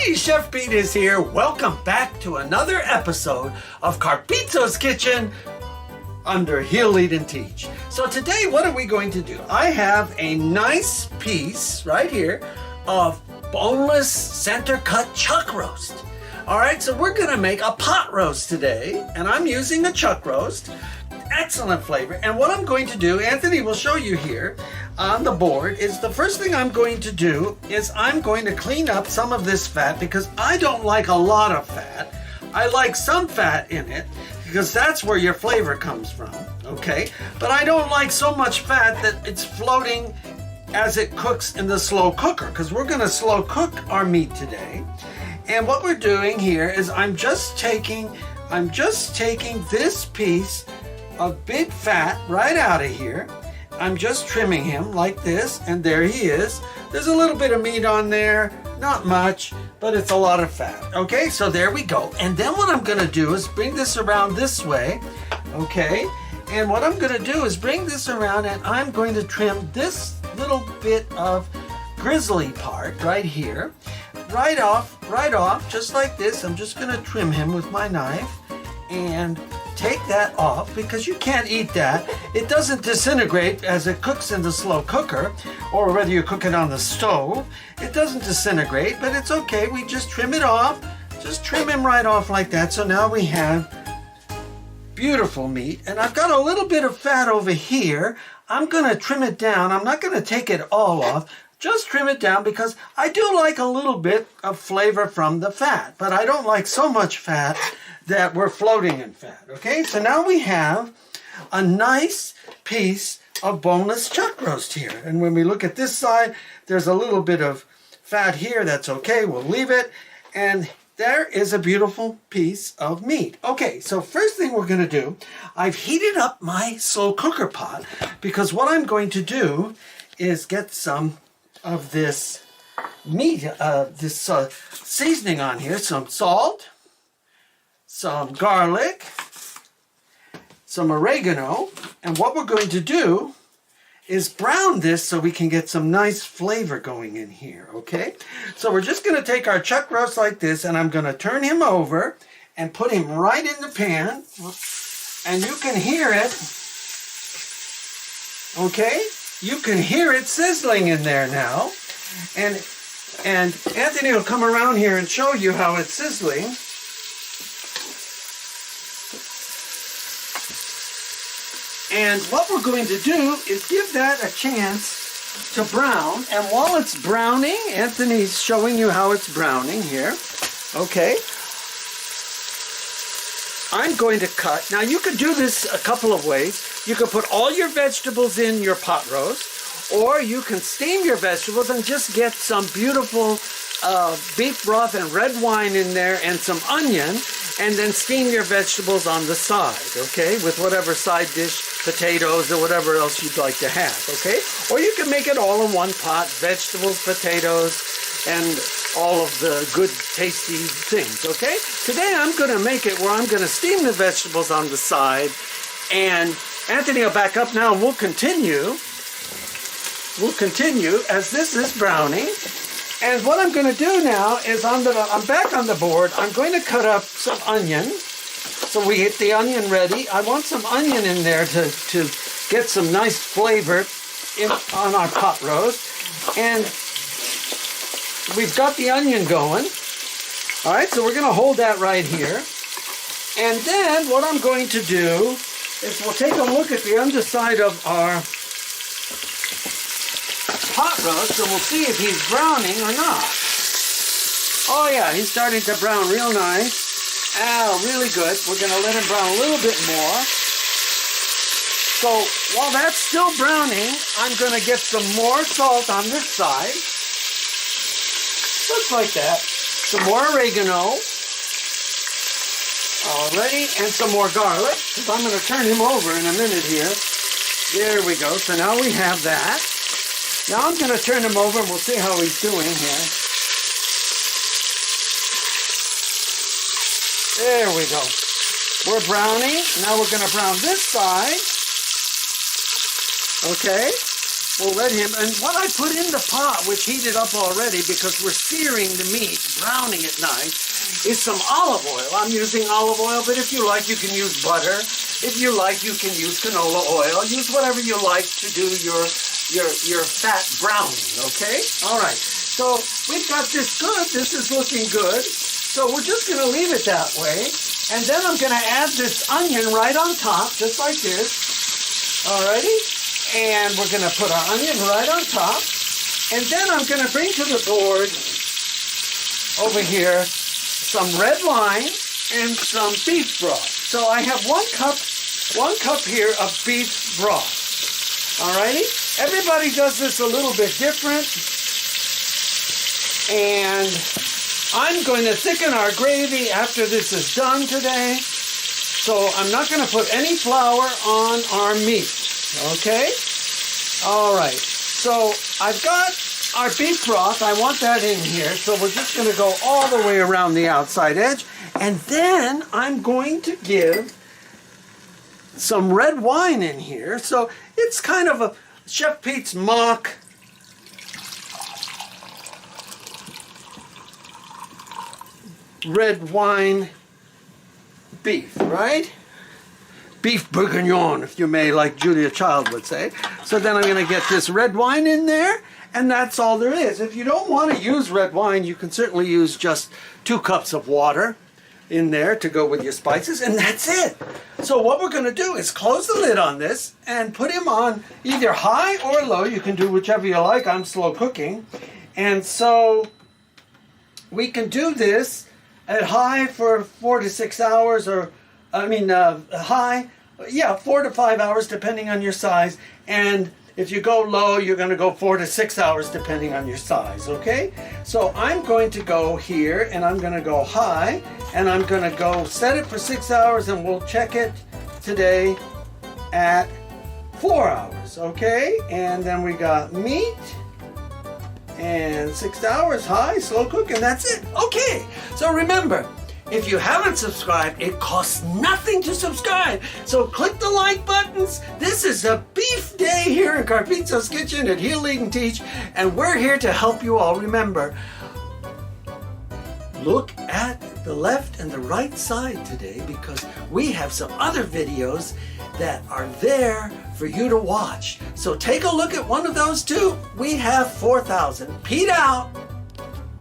Hey, Chef Pete is here. Welcome back to another episode of Carpito's Kitchen under Heal, Lead, and Teach. So today, what are we going to do? I have a nice piece right here of boneless center cut chuck roast. All right, so we're gonna make a pot roast today, and I'm using a chuck roast. Excellent flavor. And what I'm going to do, Anthony will show you here on the board, is the first thing I'm going to do is I'm going to clean up some of this fat because I don't like a lot of fat. I like some fat in it because that's where your flavor comes from, okay? But I don't like so much fat that it's floating as it cooks in the slow cooker, because we're gonna slow cook our meat today. And what we're doing here is I'm just taking this piece of big fat right out of here. I'm just trimming him like this, and there he is. There's a little bit of meat on there, not much, but it's a lot of fat. Okay, so there we go. And then what I'm gonna do is bring this around this way, okay? And what I'm gonna do is bring this around, and I'm going to trim this little bit of grizzly part right here, right off, just like this. I'm just gonna trim him with my knife and take that off because you can't eat that. It doesn't disintegrate as it cooks in the slow cooker, or whether you cook it on the stove. It doesn't disintegrate, but it's okay. We just trim it off. Just trim him right off like that. So now we have beautiful meat. And I've got a little bit of fat over here. I'm gonna trim it down. I'm not gonna take it all off. Just trim it down because I do like a little bit of flavor from the fat, but I don't like so much fat that we're floating in fat, okay? So now we have a nice piece of boneless chuck roast here. And when we look at this side, there's a little bit of fat here. That's okay, we'll leave it. And there is a beautiful piece of meat. Okay, so first thing we're gonna do, I've heated up my slow cooker pot because what I'm going to do is get some of this meat, seasoning on here, some salt, some garlic, some oregano, and what we're going to do is brown this so we can get some nice flavor going in here, okay? So we're just gonna take our chuck roast like this, and I'm gonna turn him over and put him right in the pan, and you can hear it, okay? You can hear it sizzling in there now, and Anthony will come around here and show you how it's sizzling. And what we're going to do is give that a chance to brown. And while it's browning, Anthony's showing you how it's browning here. Okay. I'm going to cut. Now you could do this a couple of ways. You could put all your vegetables in your pot roast, or you can steam your vegetables and just get some beautiful beef broth and red wine in there and some onion, and then steam your vegetables on the side, okay, with whatever side dish, potatoes or whatever else you'd like to have, okay? Or you can make it all in one pot, vegetables, potatoes, and all of the good tasty things, okay? Today I'm gonna make it where I'm gonna steam the vegetables on the side, and Anthony will back up now and we'll continue as this is browning. And what I'm going to do now is I'm back on the board. I'm going to cut up some onion. So we get the onion ready. I want some onion in there to get some nice flavor on our pot roast. And we've got the onion going. All right, so we're going to hold that right here. And then what I'm going to do is we'll take a look at the underside of our pot roast, and we'll see if he's browning or not. Oh yeah, he's starting to brown real nice. Oh, really good. We're gonna let him brown a little bit more. So while that's still browning, I'm gonna get some more salt on this side. Just like that. Some more oregano. Alrighty, and some more garlic. I'm gonna turn him over in a minute here. There we go. So now we have that. Now I'm going to turn him over and we'll see how he's doing here. There we go. We're browning. Now we're going to brown this side. Okay. We'll let him, and what I put in the pot, which heated up already because we're searing the meat, browning it nice, is some olive oil. I'm using olive oil, but if you like, you can use butter. If you like, you can use canola oil. Use whatever you like to do your fat browning, okay? All right, so we've got this good. This is looking good. So we're just going to leave it that way. And then I'm going to add this onion right on top, just like this. All righty? And we're going to put our onion right on top. And then I'm going to bring to the board over here some red wine and some beef broth. So I have one cup here of beef broth. Alrighty? Everybody does this a little bit different. And I'm going to thicken our gravy after this is done today. So I'm not going to put any flour on our meat. Okay? Alright. So I've got our beef broth. I want that in here. So we're just going to go all the way around the outside edge. And then I'm going to give some red wine in here. So it's kind of a Chef Pete's mock red wine beef, right? Beef bourguignon, if you may, like Julia Child would say. So then I'm going to get this red wine in there, and that's all there is. If you don't want to use red wine, you can certainly use just 2 cups of water in there to go with your spices, and that's it. So what we're going to do is close the lid on this and put him on either high or low. You can do whichever you like. I'm slow cooking. And so we can do this at high for 4 to 6 hours, or high, yeah, 4 to 5 hours depending on your size. And if you go low, you're going to go 4 to 6 hours depending on your size, okay? So I'm going to go here and I'm going to go high and I'm going to go set it for 6 hours, and we'll check it today at 4 hours, okay? And then we got meat and 6 hours high, slow cook, and that's it. Okay, so remember, if you haven't subscribed, it costs nothing to subscribe. So click the like buttons. This is a beef day here in Carpizzo's Kitchen at Heal, Lead, and Teach. And we're here to help you all. Remember, look at the left and the right side today, because we have some other videos that are there for you to watch. So take a look at one of those too. We have 4,000. Pete out.